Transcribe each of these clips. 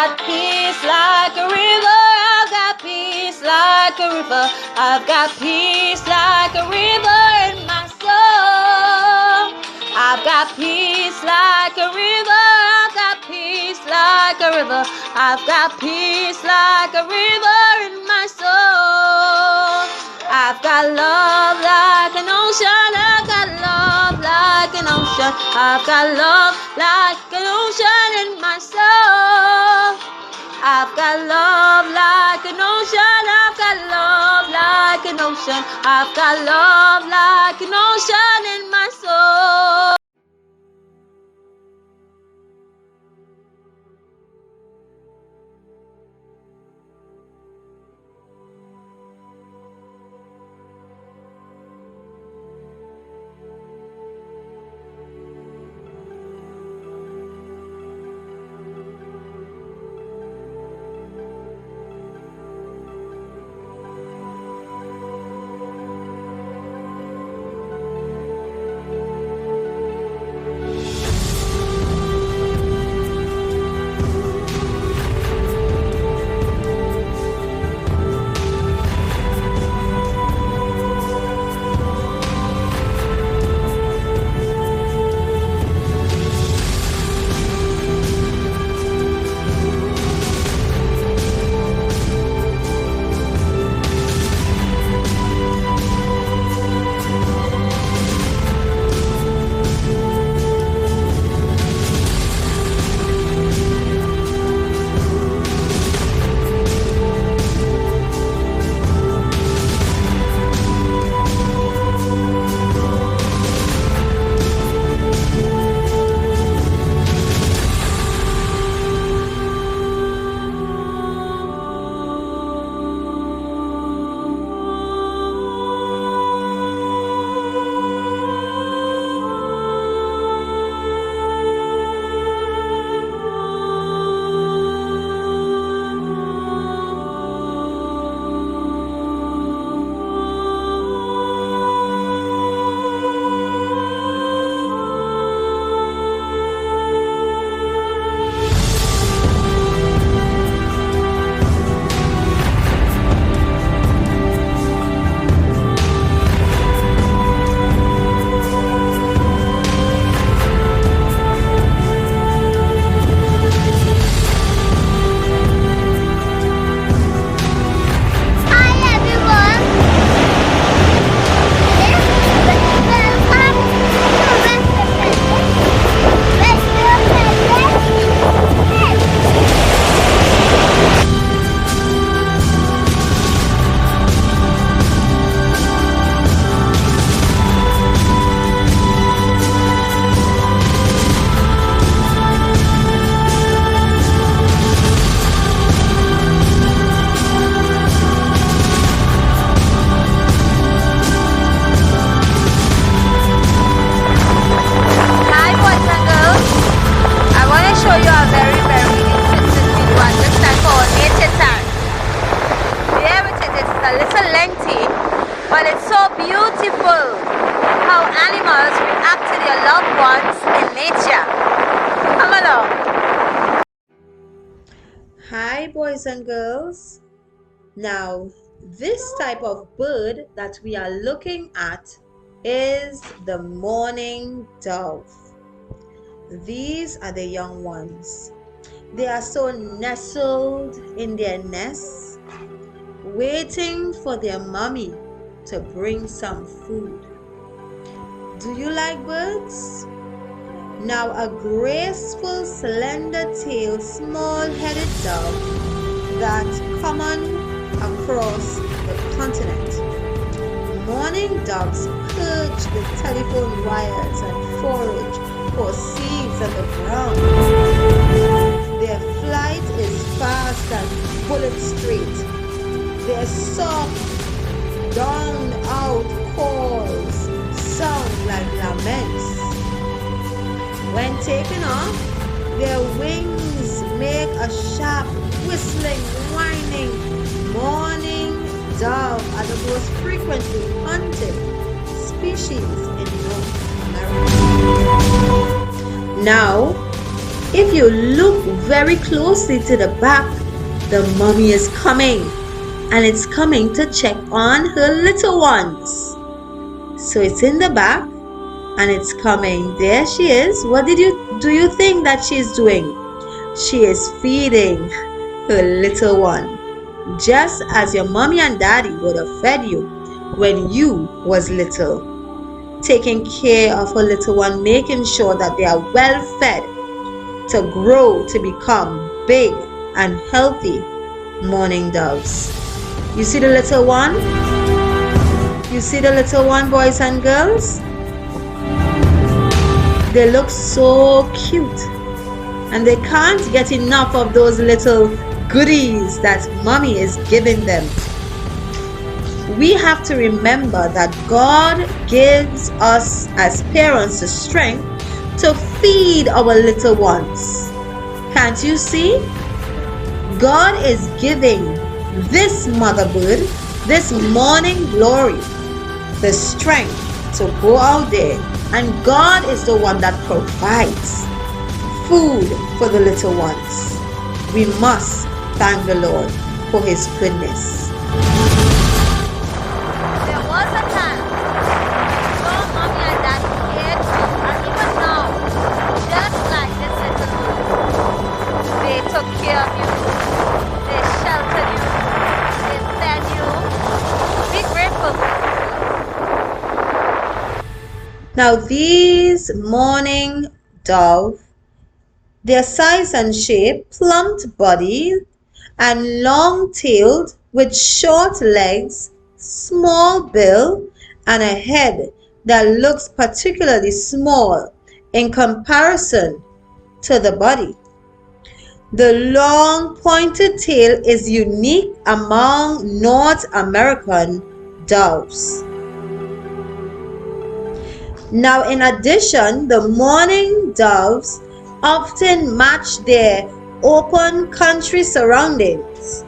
got peace like a river. I've got peace like a river. I've got peace like a river in my soul. I've got peace like a river. I've got peace like a river. I've got peace like a river in my soul. I've got love like an ocean. I've got love like an ocean. I've got love like an ocean in my soul. I've got love like an ocean. I've got love like an ocean. I've got love like an ocean in my soul. But it's so beautiful how animals react to their loved ones in nature. Come along. Hi boys and girls. Now this type of bird that we are looking at is the mourning dove. These are the young ones. They are so nestled in their nests, waiting for their mommy to bring some food. Do you like birds? Now a graceful, slender-tailed, small-headed dove that's common across the continent. Mourning doves perch the telephone wires and forage for seeds on the ground. Their flight is fast and bullet straight. Their soft, drowned-out calls sound like laments. When taken off, their wings make a sharp, whistling, whining. Mourning dove are the most frequently hunted species in North America. Now, If you look very closely to the back, the mommy is coming, and it's coming to check on her little ones. So it's in the back and it's coming. There she is. What do you think that she's doing? She is feeding her little one, just as your mommy and daddy would have fed you when you was little. Taking care of her little one, making sure that they are well fed to grow to become big and healthy mourning doves. You see the little one? You see the little one, boys and girls? They look so cute, and they can't get enough of those little goodies that mommy is giving them. We have to remember that God gives us as parents the strength to feed our little ones. Can't you see? God is giving this mother bird, this morning glory, the strength to go out there, and God is the one that provides food for the little ones. We must thank the Lord for His goodness. There was a time your mommy and daddy cared for you, and even now, just like this little bird, they took care of you, they sheltered you, they fed you. Be grateful. Now these mourning dove, their size and shape, plumped body and long-tailed with short legs, small bill, and a head that looks particularly small in comparison to the body. The long pointed tail is unique among North American doves. Now, in addition, the mourning doves often match their open country surroundings.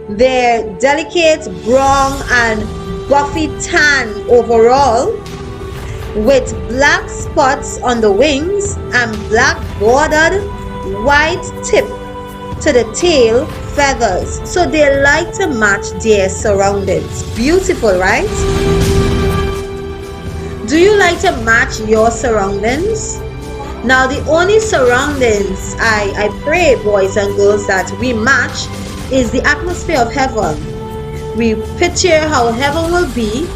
Their delicate brown and buffy tan overall, with black spots on the wings and black bordered white tip to the tail feathers. So they like to match their surroundings. Beautiful, right? Do you like to match your surroundings? Now, the only surroundings I pray, boys and girls, that we match is the atmosphere of heaven. We picture how heaven will be,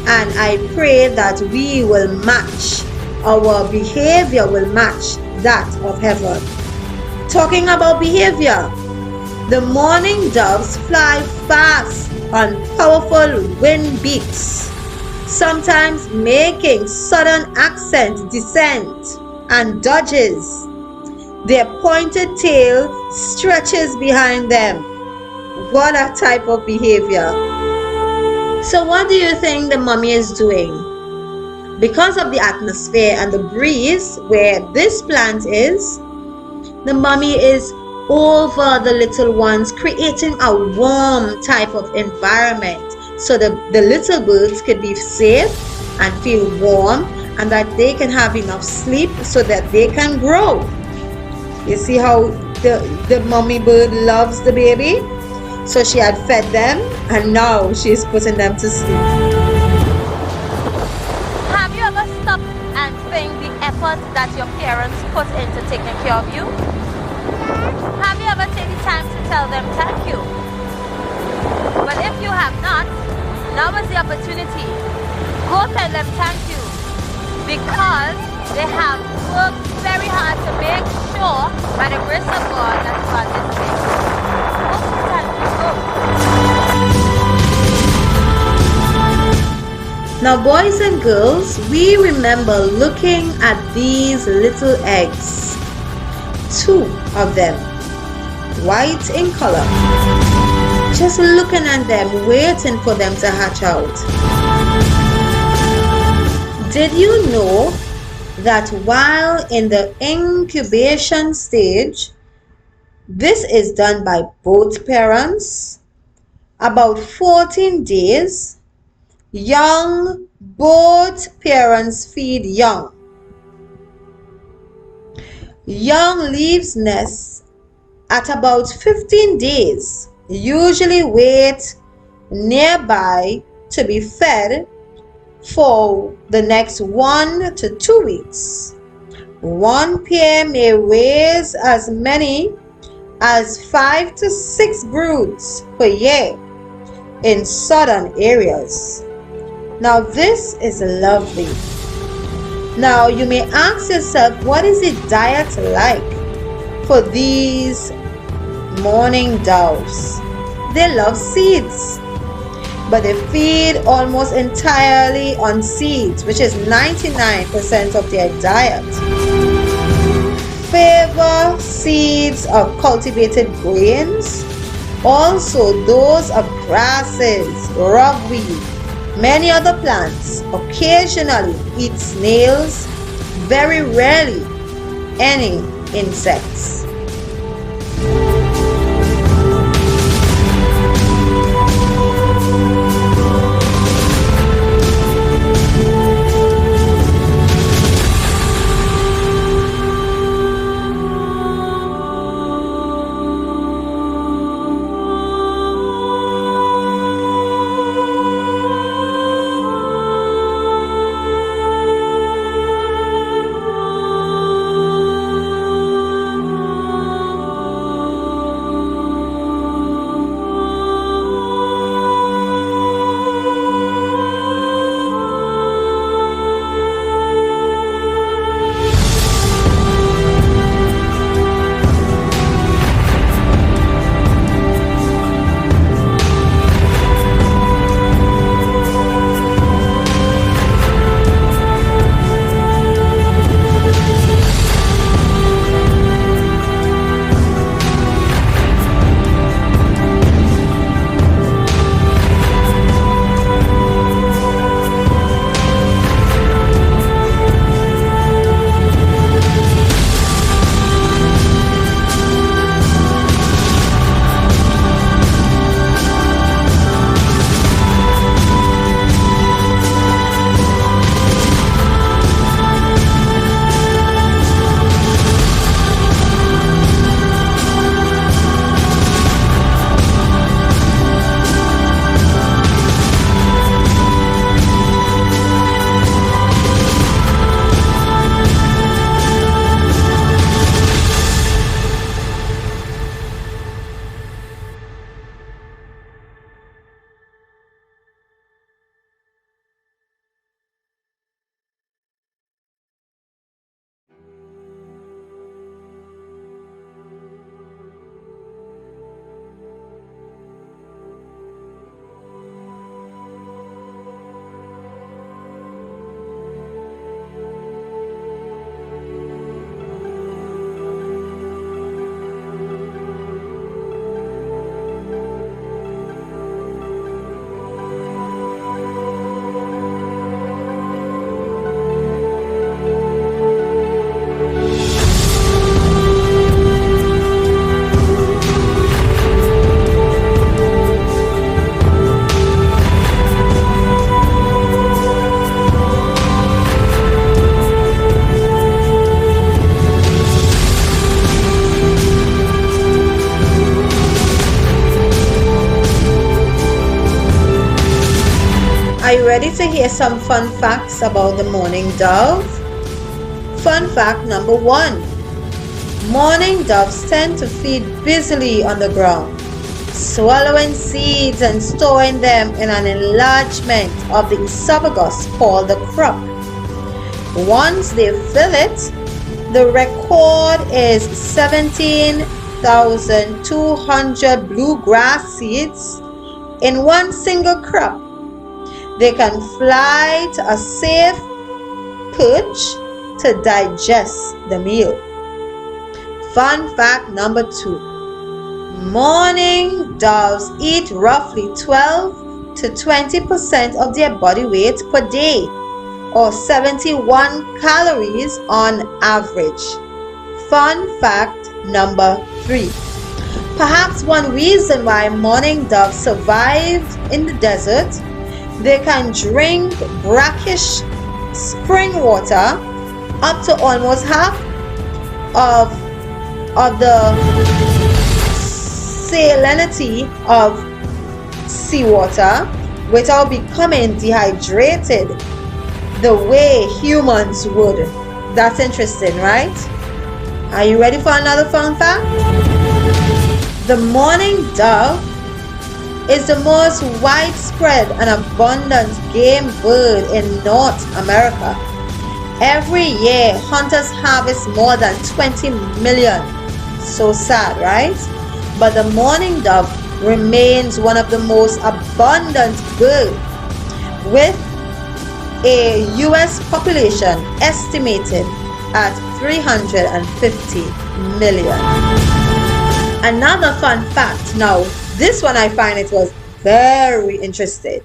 and I pray that we will match, our behavior will match that of heaven. Talking about behavior, the mourning doves fly fast on powerful wind beats, sometimes making sudden accent descent and dodges. Their pointed tail stretches behind them. What a type of behavior. So what do you think the mommy is doing? Because of the atmosphere and the breeze where this plant is, the mommy is over the little ones, creating a warm type of environment so the little birds could be safe and feel warm, and that they can have enough sleep so that they can grow. You see how the mommy bird loves the baby? So she had fed them, and now she's putting them to sleep. Have you ever stopped and think the effort that your parents put into taking care of you? Have you ever taken time to tell them thank you? But if you have not, now is the opportunity. Go tell them thank you, because they have worked very hard to make sure, by the grace of God, that you are listening. Go tell them, go. Now, boys and girls, we remember looking at these little eggs. 2 of them, white in color. Just looking at them, waiting for them to hatch out. Did you know that while in the incubation stage, this is done by both parents? About 14 days, both parents feed young. Young leaves nest at about 15 days, usually wait nearby to be fed for the next 1 to 2 weeks. One pair may raise as many as 5 to 6 broods per year in southern areas. Now this is lovely. Now you may ask yourself, what is the diet like for these mourning doves? They love seeds, but they feed almost entirely on seeds, which is 99% of their diet. Favor seeds of cultivated grains, also those of grasses, ragweed, many other plants. Occasionally eat snails, very rarely any insects. Are you ready to hear some fun facts about the mourning dove? Fun fact number 1. Mourning doves tend to feed busily on the ground, swallowing seeds and storing them in an enlargement of the esophagus called the crop. Once they fill it, the record is 17,200 bluegrass seeds in one single crop. They can fly to a safe perch to digest the meal. Fun fact number 2. Mourning doves eat roughly 12 to 20% of their body weight per day, or 71 calories on average. Fun fact number 3. Perhaps one reason why mourning doves survived in the desert, they can drink brackish spring water up to almost half of the salinity of seawater without becoming dehydrated the way humans would. That's interesting, right? Are you ready for another fun fact? The mourning dove is the most widespread and abundant game bird in North America. Every year, hunters harvest more than 20 million. So sad, right? But the mourning dove remains one of the most abundant birds, with a U.S. population estimated at 350 million. Another fun fact. Now, this one I find it was very interesting.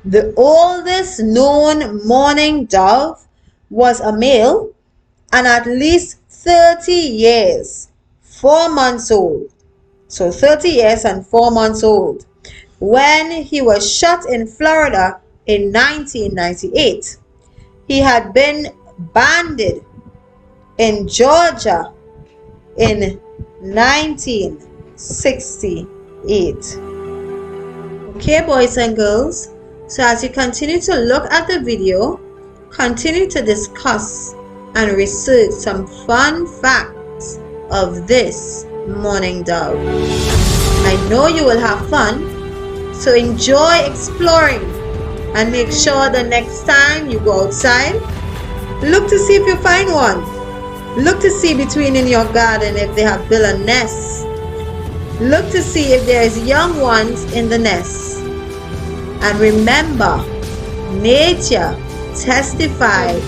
The oldest known mourning dove was a male and at least 30 years, 4 months old. So 30 years and 4 months old when he was shot in Florida in 1998. He had been banded in Georgia in 1968. Okay, boys and girls, so as you continue to look at the video, continue to discuss and research some fun facts of this mourning dove. I know you will have fun, so enjoy exploring and make sure the next time you go outside, look to see if you find one. Look to see between in your garden if they have built a nest. Look to see if there is young ones in the nest. And remember, nature testifies.